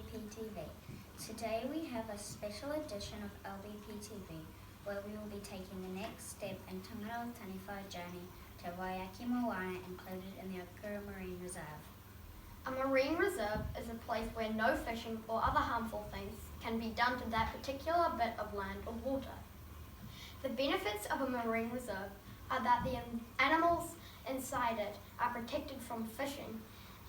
LBP-TV. Today we have a special edition of LBP-TV where we will be taking the next step in Tangaroa Taniwha journey to Waiaki Moana included in the Okura Marine Reserve. A marine reserve is a place where no fishing or other harmful things can be done to that particular bit of land or water. The benefits of a marine reserve are that the animals inside it are protected from fishing,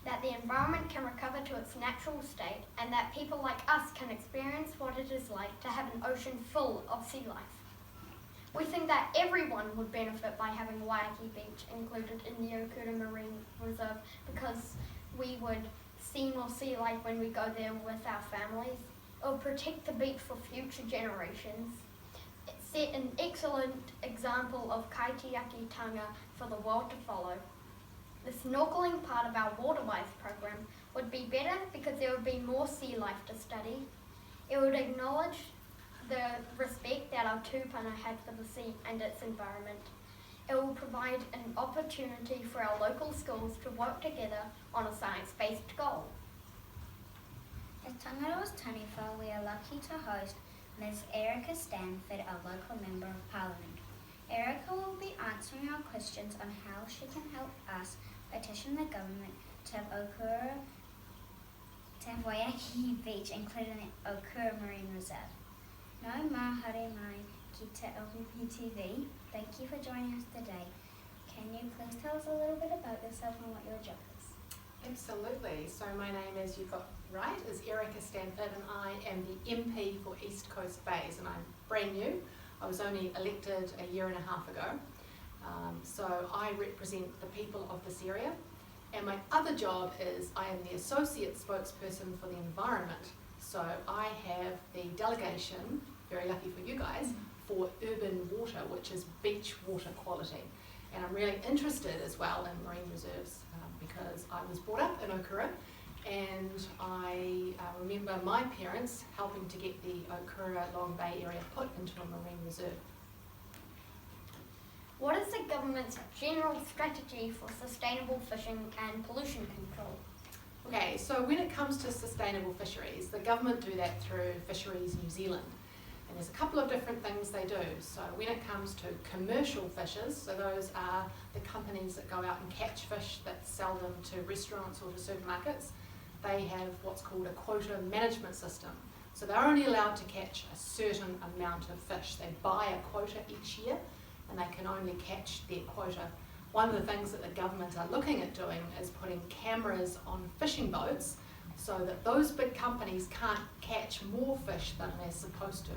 that the environment can recover to its natural state, and that people like us can experience what it is like to have an ocean full of sea life. We think that everyone would benefit by having Waiaki Beach included in the Okura Marine Reserve because we would see more sea life when we go there with our families. It will protect the beach for future generations. It set an excellent example of kaitiakitanga for the world to follow. The snorkeling part of our waterwise program would be better because there would be more sea life to study. It would acknowledge the respect that our tūpuna had for the sea and its environment. It will provide an opportunity for our local schools to work together on a science-based goal. At Tangaroa's Taniwha, we are lucky to host Ms. Erica Stanford, our local Member of Parliament. Erica will be answering our questions on how she can help us petition the government to have Waiaki Beach included in the Okura Marine Reserve. No mā haere mai ki te LBP-TV. Thank you for joining us today. Can you please tell us a little bit about yourself and what your job is? Absolutely. So my name, as you got right, is Erica Stanford, and I am the MP for East Coast Bays, and I'm brand new. I was only elected a year and a half ago. So I represent the people of this area. And my other job is I am the associate spokesperson for the environment. So I have the delegation, very lucky for you guys, for urban water, which is beach water quality. And I'm really interested as well in marine reserves because I was brought up in Okura, and I remember my parents helping to get the Okura Long Bay area put into a marine reserve. What is the government's general strategy for sustainable fishing and pollution control? Okay, so when it comes to sustainable fisheries, the government do that through Fisheries New Zealand. And there's a couple of different things they do. So when it comes to commercial fishers, so those are the companies that go out and catch fish that sell them to restaurants or to supermarkets, they have what's called a quota management system. So they're only allowed to catch a certain amount of fish. They buy a quota each year and they can only catch their quota. One of the things that the government are looking at doing is putting cameras on fishing boats so that those big companies can't catch more fish than they're supposed to,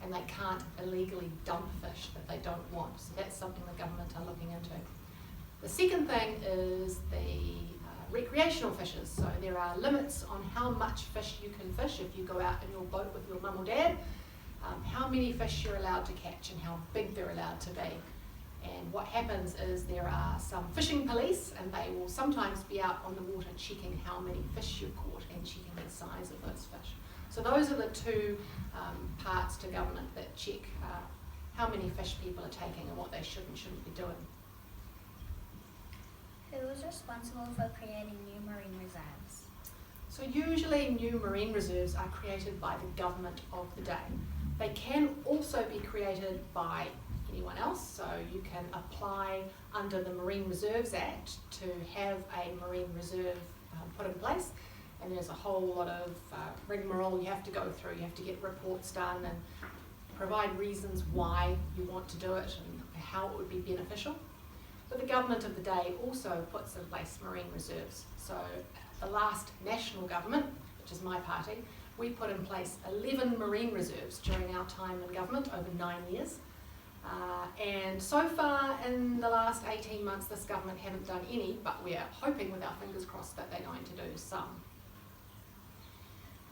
and they can't illegally dump fish that they don't want. So that's something the government are looking into. The second thing is the recreational fishers. So there are limits on how much fish you can fish if you go out in your boat with your mum or dad, how many fish you're allowed to catch and how big they're allowed to be. And what happens is there are some fishing police, and they will sometimes be out on the water checking how many fish you've caught and checking the size of those fish. So those are the two parts to government that check how many fish people are taking and what they should and shouldn't be doing. Who is responsible for creating new marine reserves? So usually new marine reserves are created by the government of the day. They can also be created by anyone else, so you can apply under the Marine Reserves Act to have a marine reserve put in place, and there's a whole lot of rigmarole you have to go through. You have to get reports done and provide reasons why you want to do it and how it would be beneficial. But the government of the day also puts in place marine reserves. So the last national government, which is my party, we put in place 11 marine reserves during our time in government over 9 years. And so far in the last 18 months, this government haven't done any, but we're hoping with our fingers crossed that they're going to do some.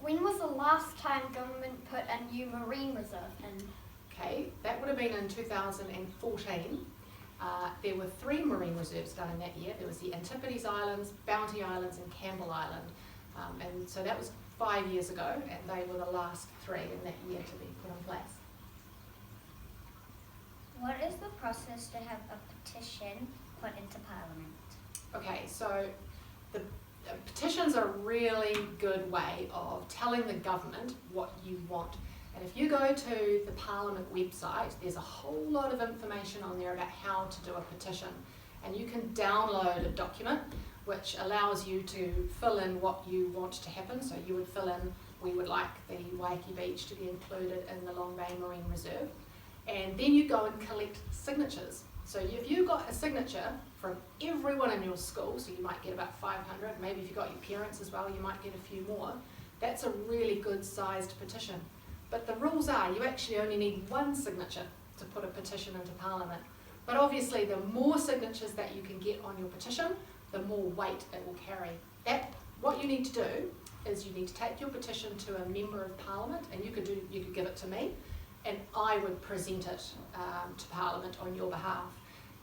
When was the last time government put a new marine reserve in? Okay, that would have been in 2014. There were 3 marine reserves done in that year. There was the Antipodes Islands, Bounty Islands and Campbell Island. And so that was 5 years ago, and they were the last 3 in that year to be put in place. What is the process to have a petition put into Parliament? Okay, so the petitions are a really good way of telling the government what you want. And if you go to the Parliament website, there's a whole lot of information on there about how to do a petition. And you can download a document which allows you to fill in what you want to happen. So you would fill in, we would like the Waiheke Beach to be included in the Long Bay Marine Reserve. And then you go and collect signatures. So if you got a signature from everyone in your school, so you might get about 500, maybe if you got your parents as well, you might get a few more. That's a really good sized petition. But the rules are you actually only need one signature to put a petition into Parliament. But obviously the more signatures that you can get on your petition, the more weight it will carry. What you need to do is you need to take your petition to a member of Parliament, and you could give it to me, and I would present it to Parliament on your behalf.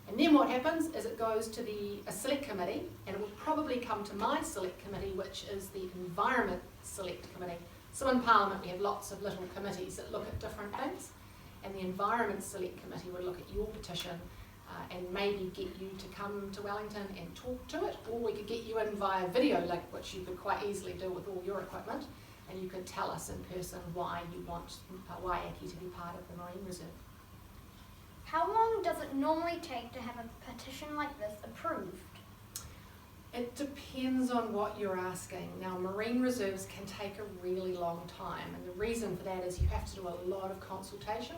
And then what happens is it goes to a select committee, and it will probably come to my select committee, which is the Environment Select Committee. So in Parliament we have lots of little committees that look at different things, and the Environment Select Committee would look at your petition and maybe get you to come to Wellington and talk to it, or we could get you in via video link, which you could quite easily do with all your equipment, and you could tell us in person why you want Waiheke to be part of the Marine Reserve. How long does it normally take to have a petition like this approved? It depends on what you're asking. Now, marine reserves can take a really long time, and the reason for that is you have to do a lot of consultation.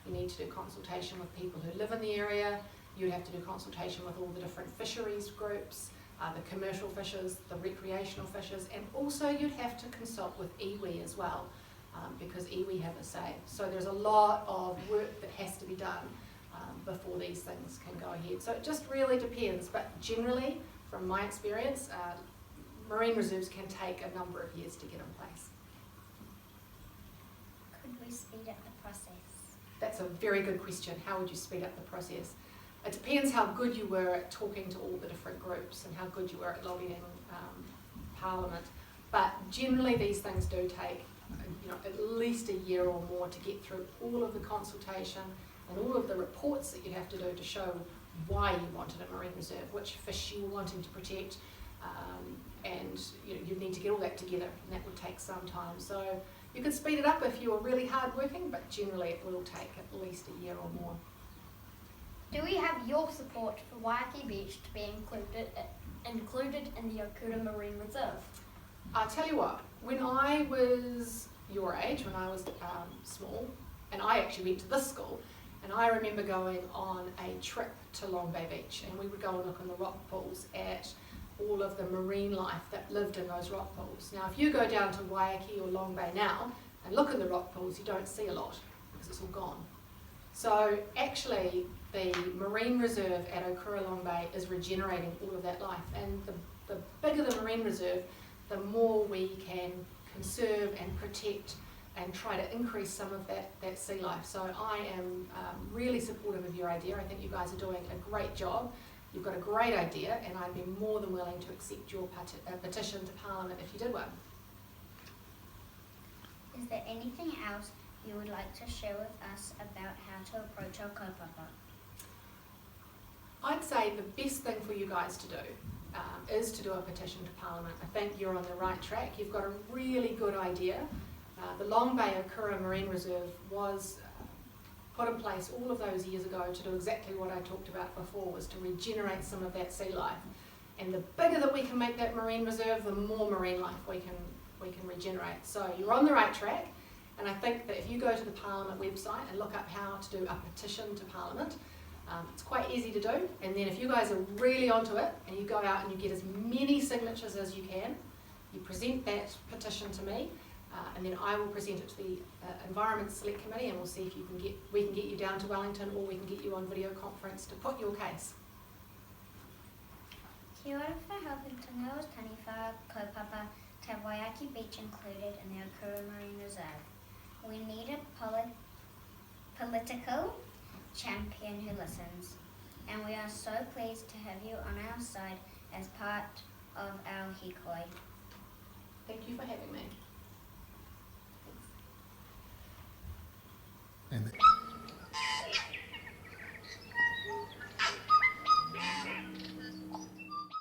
You need to do consultation with people who live in the area. You have to do consultation with all the different fisheries groups, the commercial fishers, the recreational fishers, and also you'd have to consult with iwi as well, because iwi have a say. So there's a lot of work that has to be done before these things can go ahead. So it just really depends, but generally, from my experience, marine reserves can take a number of years to get in place. Could we speed up the process? That's a very good question. How would you speed up the process? It depends how good you were at talking to all the different groups and how good you were at lobbying Parliament. But generally these things do take at least a year or more to get through all of the consultation and all of the reports that you have to do to show why you wanted a marine reserve, which fish you were wanting to protect, and you need to get all that together, and that would take some time. So you could speed it up if you were really hard working, but generally it will take at least a year or more. Do we have your support for Waiheke Beach to be included in the Okura Marine Reserve? I'll tell you what, when I was your age, when I was small, and I actually went to this school, and I remember going on a trip to Long Bay Beach, and we would go and look in the rock pools at all of the marine life that lived in those rock pools. Now, if you go down to Waiheke or Long Bay now and look in the rock pools, you don't see a lot because it's all gone. So actually, the Marine Reserve at Okura Long Bay is regenerating all of that life, and the bigger the Marine Reserve, the more we can conserve and protect and try to increase some of that sea life. So I am really supportive of your idea. I think you guys are doing a great job. You've got a great idea, and I'd be more than willing to accept your petition to Parliament if you did one. Is there anything else you would like to share with us about how to approach our kaupapa? I'd say the best thing for you guys to do is to do a petition to Parliament. I think you're on the right track. You've got a really good idea. The Long Bay Okura Marine Reserve was put in place all of those years ago to do exactly what I talked about before, was to regenerate some of that sea life. And the bigger that we can make that marine reserve, the more marine life we can regenerate. So you're on the right track, and I think that if you go to the Parliament website and look up how to do a petition to Parliament, it's quite easy to do. And then if you guys are really onto it and you go out and you get as many signatures as you can, you present that petition to me, and then I will present it to the Environment Select Committee, and we'll see if we can get you down to Wellington, or we can get you on video conference to put your case. Kia ora for helping Tangaroa's Taniwha kaupapa to have Waiheke Beach included in the Okura Marine Reserve. We need a political champion who listens, and we are so pleased to have you on our side as part of our hikoi. Thank you for having me.